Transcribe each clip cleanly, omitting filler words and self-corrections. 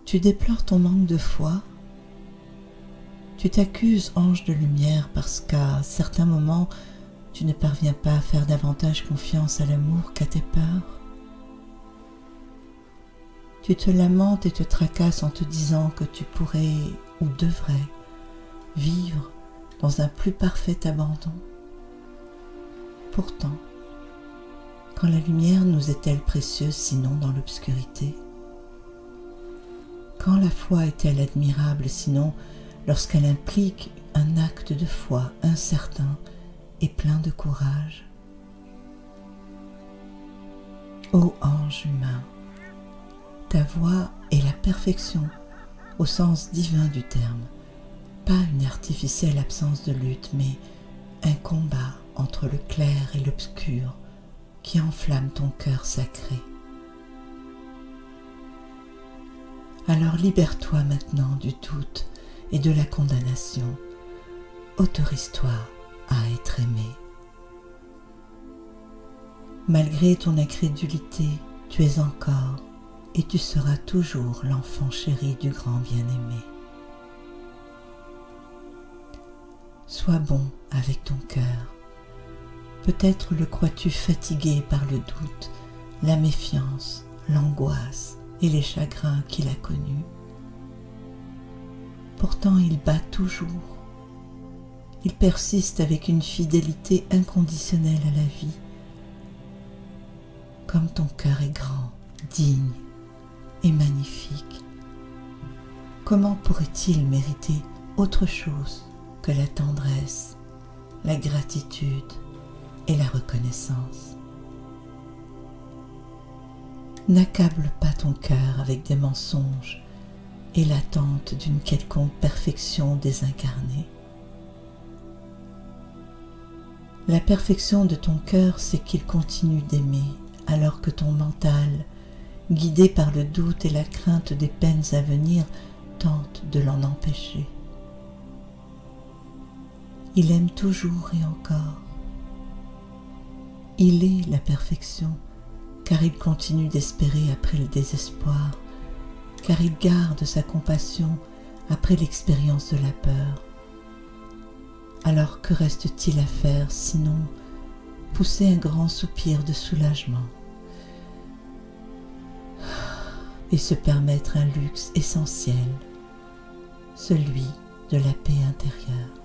Tu déplores ton manque de foi. Tu t'accuses, ange de lumière, parce qu'à certains moments, tu ne parviens pas à faire davantage confiance à l'amour qu'à tes peurs. Tu te lamentes et te tracasses en te disant que tu pourrais ou devrais vivre dans un plus parfait abandon. Pourtant, quand la lumière nous est-elle précieuse sinon dans l'obscurité? Quand la foi est-elle admirable sinon lorsqu'elle implique un acte de foi incertain et plein de courage? Ô ange humain, ta voix est la perfection au sens divin du terme, pas une artificielle absence de lutte, mais un combat entre le clair et l'obscur qui enflamme ton cœur sacré. Alors libère-toi maintenant du doute et de la condamnation. Autorise-toi à être aimé. Malgré ton incrédulité, tu es encore et tu seras toujours l'enfant chéri du grand bien-aimé. Sois bon avec ton cœur. Peut-être le crois-tu fatigué par le doute, la méfiance, l'angoisse et les chagrins qu'il a connus. Pourtant il bat toujours. Il persiste avec une fidélité inconditionnelle à la vie. Comme ton cœur est grand, digne et magnifique, comment pourrait-il mériter autre chose que la tendresse, la gratitude et la reconnaissance? N'accable pas ton cœur avec des mensonges et l'attente d'une quelconque perfection désincarnée. La perfection de ton cœur, c'est qu'il continue d'aimer alors que ton mental, guidé par le doute et la crainte des peines à venir, tente de l'en empêcher. Il aime toujours et encore. Il est la perfection, car il continue d'espérer après le désespoir, car il garde sa compassion après l'expérience de la peur. Alors que reste-t-il à faire sinon pousser un grand soupir de soulagement et se permettre un luxe essentiel, celui de la paix intérieure?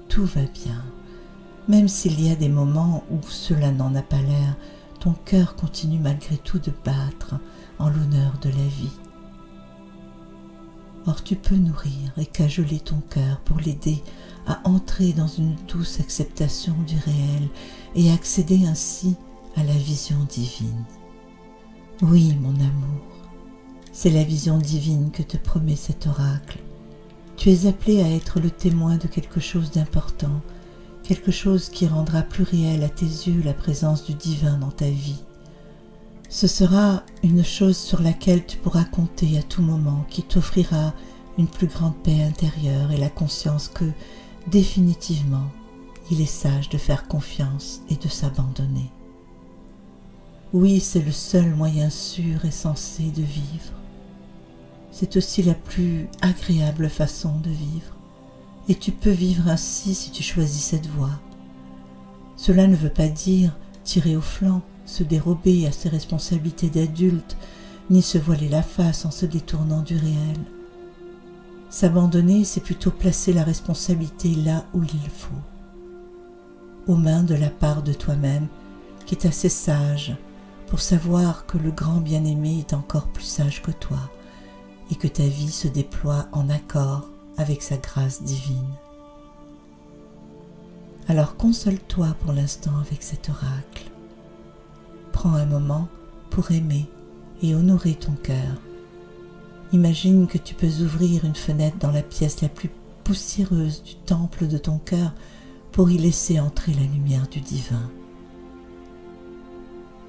Tout va bien. Même s'il y a des moments où cela n'en a pas l'air, ton cœur continue malgré tout de battre en l'honneur de la vie. Or tu peux nourrir et cajoler ton cœur pour l'aider à entrer dans une douce acceptation du réel et accéder ainsi à la vision divine. Oui, mon amour, c'est la vision divine que te promet cet oracle. Tu es appelé à être le témoin de quelque chose d'important, quelque chose qui rendra plus réelle à tes yeux la présence du divin dans ta vie. Ce sera une chose sur laquelle tu pourras compter à tout moment, qui t'offrira une plus grande paix intérieure et la conscience que, définitivement, il est sage de faire confiance et de s'abandonner. Oui, c'est le seul moyen sûr et sensé de vivre. C'est aussi la plus agréable façon de vivre. Et tu peux vivre ainsi si tu choisis cette voie. Cela ne veut pas dire tirer au flanc, se dérober à ses responsabilités d'adulte, ni se voiler la face en se détournant du réel. S'abandonner, c'est plutôt placer la responsabilité là où il faut, aux mains de la part de toi-même qui est assez sage pour savoir que le grand bien-aimé est encore plus sage que toi et que ta vie se déploie en accord avec sa grâce divine. Alors console-toi pour l'instant avec cet oracle. Prends un moment pour aimer et honorer ton cœur. Imagine que tu peux ouvrir une fenêtre dans la pièce la plus poussiéreuse du temple de ton cœur pour y laisser entrer la lumière du divin.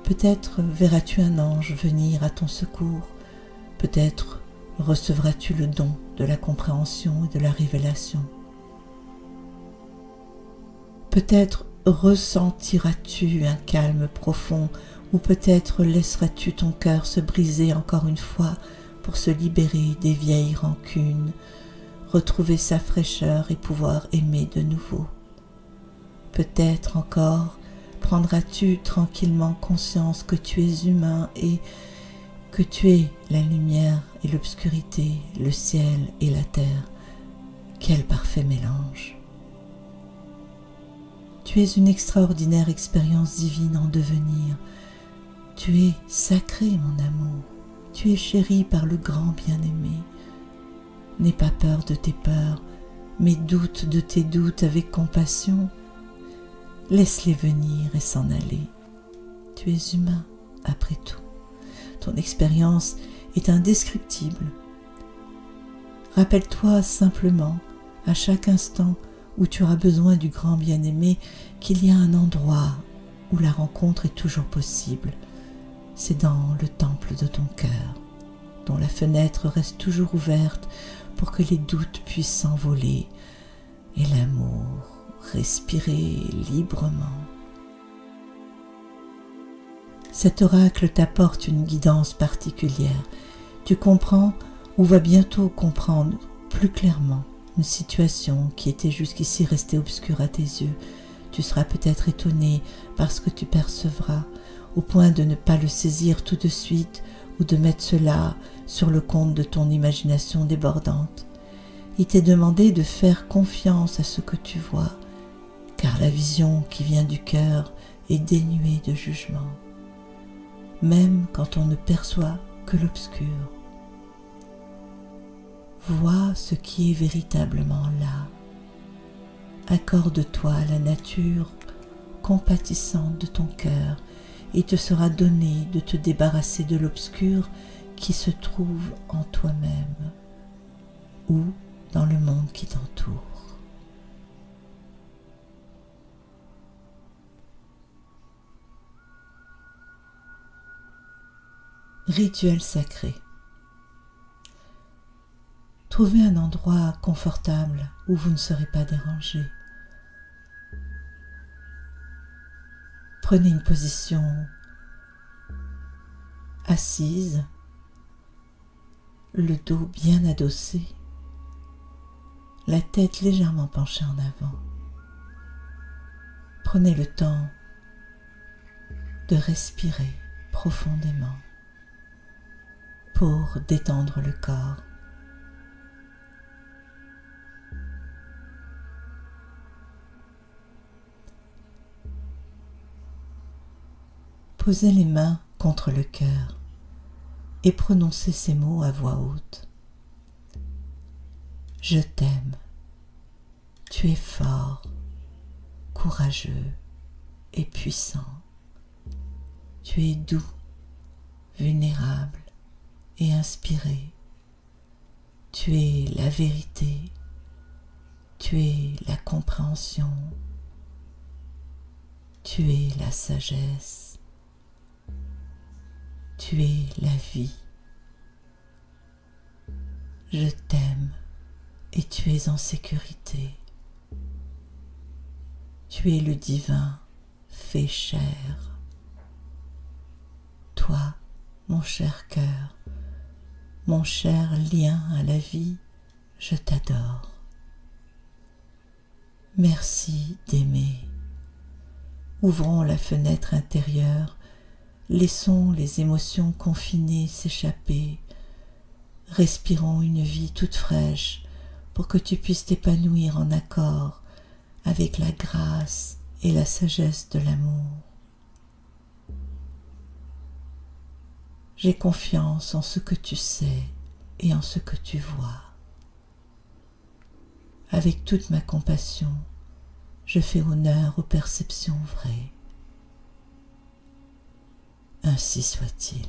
Peut-être verras-tu un ange venir à ton secours, peut-être recevras-tu le don de la compréhension et de la révélation. Peut-être ressentiras-tu un calme profond Ou peut-être laisseras-tu ton cœur se briser encore une fois pour se libérer des vieilles rancunes, retrouver sa fraîcheur et pouvoir aimer de nouveau. Peut-être encore prendras-tu tranquillement conscience que tu es humain et que tu es la lumière et l'obscurité, le ciel et la terre. Quel parfait mélange! Tu es une extraordinaire expérience divine en devenir. Tu es sacré, mon amour. Tu es chéri par le grand bien-aimé. N'aie pas peur de tes peurs, mais doute de tes doutes avec compassion. Laisse-les venir et s'en aller. Tu es humain, après tout. Ton expérience est indescriptible. Rappelle-toi simplement, à chaque instant où tu auras besoin du grand bien-aimé, qu'il y a un endroit où la rencontre est toujours possible. C'est dans le temple de ton cœur, dont la fenêtre reste toujours ouverte pour que les doutes puissent s'envoler et l'amour respirer librement. Cet oracle t'apporte une guidance particulière. Tu comprends ou vas bientôt comprendre plus clairement une situation qui était jusqu'ici restée obscure à tes yeux. Tu seras peut-être étonné par ce que tu percevras, au point de ne pas le saisir tout de suite ou de mettre cela sur le compte de ton imagination débordante. Il t'est demandé de faire confiance à ce que tu vois, car la vision qui vient du cœur est dénuée de jugement, même quand on ne perçoit que l'obscur. Vois ce qui est véritablement là. Accorde-toi à la nature compatissante de ton cœur et il te sera donné de te débarrasser de l'obscur qui se trouve en toi-même ou dans le monde qui t'entoure. Rituel sacré. Trouvez un endroit confortable où vous ne serez pas dérangé. Prenez une position assise, le dos bien adossé, la tête légèrement penchée en avant. Prenez le temps de respirer profondément pour détendre le corps. Posez les mains contre le cœur et prononcez ces mots à voix haute. Je t'aime. Tu es fort, courageux et puissant. Tu es doux, vulnérable et inspiré. Tu es la vérité. Tu es la compréhension. Tu es la sagesse. Tu es la vie. Je t'aime et tu es en sécurité. Tu es le divin fait chair. Toi, mon cher cœur, mon cher lien à la vie, je t'adore. Merci d'aimer. Ouvrons la fenêtre intérieure. Laissons les émotions confinées s'échapper. Respirons une vie toute fraîche pour que tu puisses t'épanouir en accord avec la grâce et la sagesse de l'amour. J'ai confiance en ce que tu sais et en ce que tu vois. Avec toute ma compassion, je fais honneur aux perceptions vraies. Ainsi soit-il.